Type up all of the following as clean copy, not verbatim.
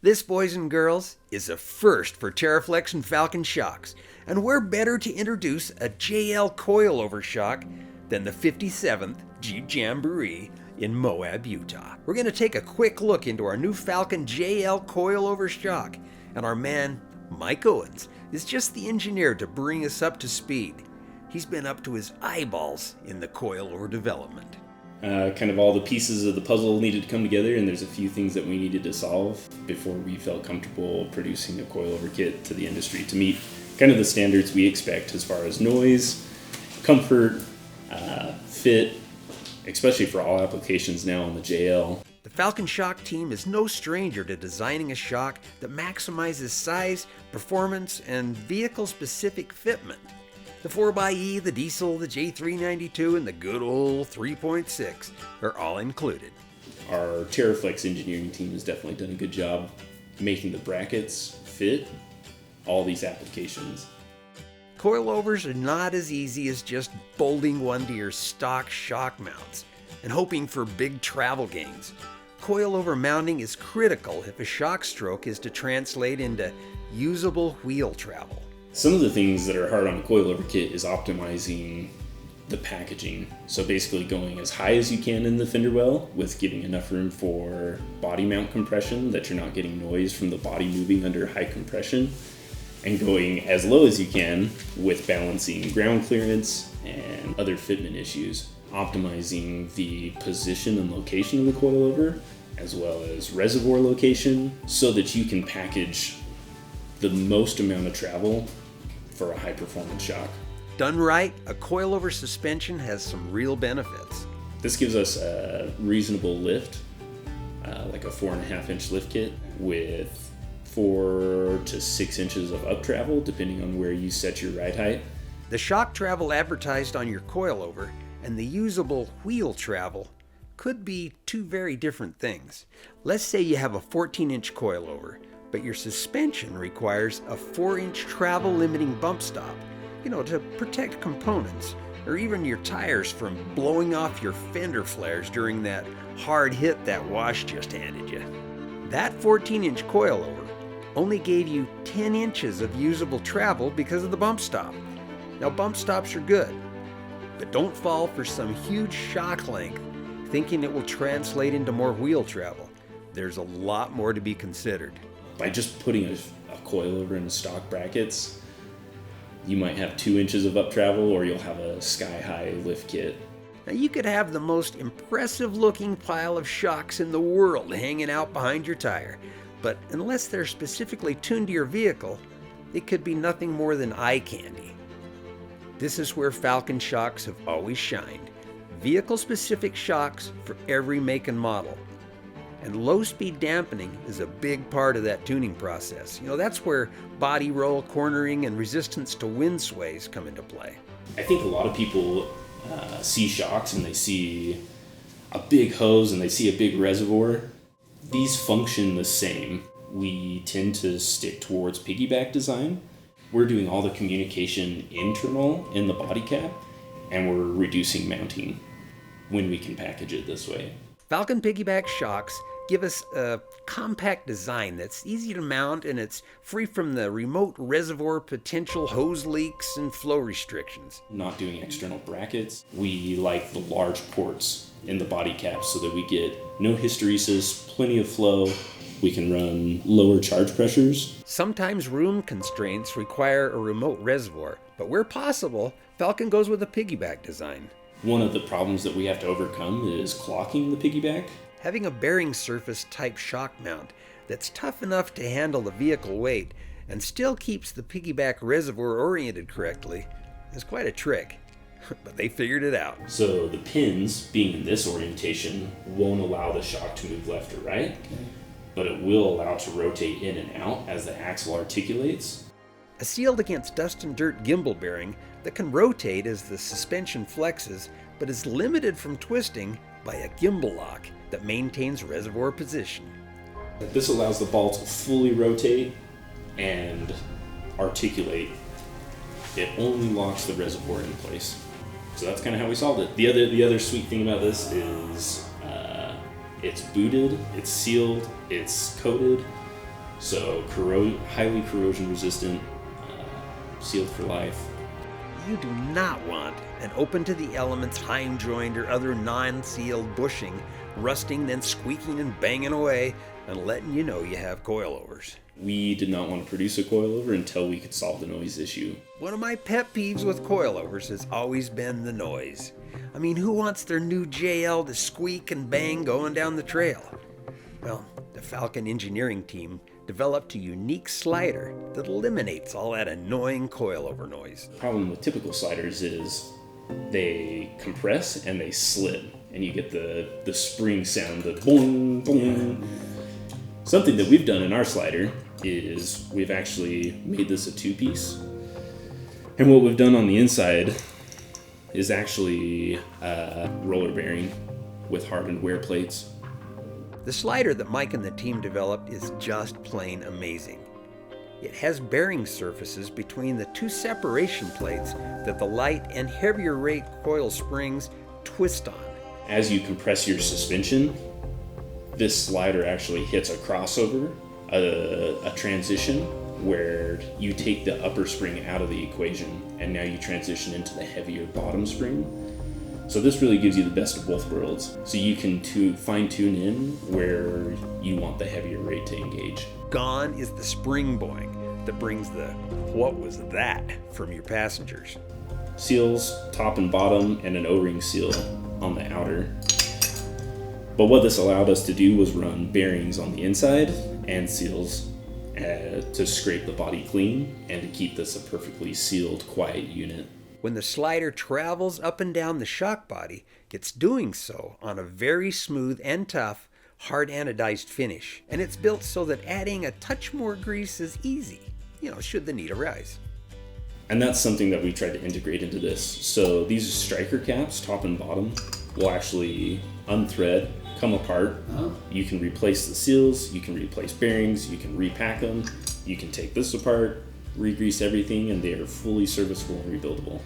This, boys and girls, is a first for Terraflex and Falcon shocks, and we're better to introduce a JL coilover shock than the 57th Jeep Jamboree in Moab, Utah. We're going to take a quick look into our new Falcon JL coilover shock, and our man, Mike Owens, is just the engineer to bring us up to speed. He's been up to his eyeballs in the coilover development. Kind of all the pieces of the puzzle needed to come together, and there's a few things that we needed to solve before we felt comfortable producing a coilover kit to the industry to meet kind of the standards we expect as far as noise, comfort, fit, especially for all applications now on the JL. The Falcon Shock team is no stranger to designing a shock that maximizes size, performance, and vehicle-specific fitment. The 4xe, the diesel, the J392, and the good old 3.6 are all included. Our Terraflex engineering team has definitely done a good job making the brackets fit all these applications. Coilovers are not as easy as just bolting one to your stock shock mounts and hoping for big travel gains. Coilover mounting is critical if a shock stroke is to translate into usable wheel travel. Some of the things that are hard on a coilover kit is optimizing the packaging. So basically going as high as you can in the fender well with giving enough room for body mount compression that you're not getting noise from the body moving under high compression, and going as low as you can with balancing ground clearance and other fitment issues. Optimizing the position and location of the coilover as well as reservoir location so that you can package the most amount of travel for a high performance shock. Done right, a coilover suspension has some real benefits. This gives us a reasonable lift, like a 4.5 inch lift kit with 4 to 6 inches of up travel depending on where you set your ride height. The shock travel advertised on your coilover and the usable wheel travel could be two very different things. Let's say you have a 14-inch coilover, but your suspension requires a 4-inch travel limiting bump stop, to protect components, or even your tires from blowing off your fender flares during that hard hit that wash just handed you. That 14-inch coilover only gave you 10 inches of usable travel because of the bump stop. Now, bump stops are good, but don't fall for some huge shock length thinking it will translate into more wheel travel. There's a lot more to be considered. By just putting a coilover in stock brackets, you might have 2 inches of up travel, or you'll have a sky-high lift kit. Now, you could have the most impressive looking pile of shocks in the world hanging out behind your tire, but unless they're specifically tuned to your vehicle, it could be nothing more than eye candy. This is where Falcon shocks have always shined. Vehicle-specific shocks for every make and model. And low-speed dampening is a big part of that tuning process. That's where body roll, cornering, and resistance to wind sways come into play. I think a lot of people see shocks and they see a big hose and they see a big reservoir. These function the same. We tend to stick towards piggyback design. We're doing all the communication internal in the body cap, and we're reducing mounting when we can package it this way. Falcon piggyback shocks give us a compact design that's easy to mount, and it's free from the remote reservoir potential hose leaks and flow restrictions. Not doing external brackets. We like the large ports in the body cap so that we get no hysteresis, plenty of flow. We can run lower charge pressures. Sometimes room constraints require a remote reservoir, but where possible, Falcon goes with a piggyback design. One of the problems that we have to overcome is clocking the piggyback. Having a bearing surface type shock mount that's tough enough to handle the vehicle weight and still keeps the piggyback reservoir oriented correctly is quite a trick, but they figured it out. So the pins, being in this orientation, won't allow the shock to move left or right, but it will allow it to rotate in and out as the axle articulates. A sealed against dust and dirt gimbal bearing that can rotate as the suspension flexes, but is limited from twisting by a gimbal lock that maintains reservoir position. This allows the ball to fully rotate and articulate. It only locks the reservoir in place. So that's kind of how we solved it. The other sweet thing about this is it's booted, it's sealed, it's coated, So highly corrosion resistant, sealed for life. You do not want an open to the elements heim joint or other non-sealed bushing rusting, then squeaking and banging away and letting you know you have coilovers. We did not want to produce a coilover until we could solve the noise issue. One of my pet peeves with coilovers has always been the noise. I mean, who wants their new JL to squeak and bang going down the trail? Well, the Falcon engineering team developed a unique slider that eliminates all that annoying coilover noise. The problem with typical sliders is they compress and they slid, and you get the spring sound, the boing, boing. Something that we've done in our slider is we've actually made this a two-piece. And what we've done on the inside is actually a roller bearing with hardened wear plates. The slider that Mike and the team developed is just plain amazing. It has bearing surfaces between the two separation plates that the light and heavier rate coil springs twist on. As you compress your suspension, this slider actually hits a crossover, a transition where you take the upper spring out of the equation and now you transition into the heavier bottom spring. So this really gives you the best of both worlds. So you can fine tune in where you want the heavier rate to engage. Gone is the spring boing that brings the "what was that" from your passengers. Seals, top and bottom, and an O-ring seal on the outer. But what this allowed us to do was run bearings on the inside and seals to scrape the body clean and to keep this a perfectly sealed, quiet unit. When the slider travels up and down the shock body, it's doing so on a very smooth and tough, hard anodized finish. And it's built so that adding a touch more grease is easy, should the need arise. And that's something that we tried to integrate into this. So these striker caps, top and bottom, will actually unthread, come apart. You can replace the seals, you can replace bearings, you can repack them, you can take this apart, re-grease everything, and they are fully serviceable and rebuildable.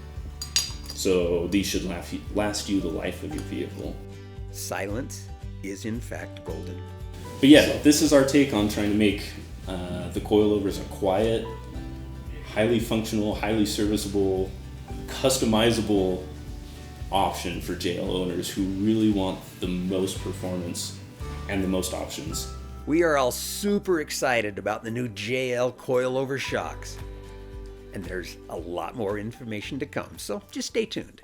So these should last you the life of your vehicle. Silence is in fact golden. But yeah, this is our take on trying to make the coilovers a quiet, highly functional, highly serviceable, customizable option for JL owners who really want the most performance and the most options. We are all super excited about the new JL coilover shocks. And there's a lot more information to come, so just stay tuned.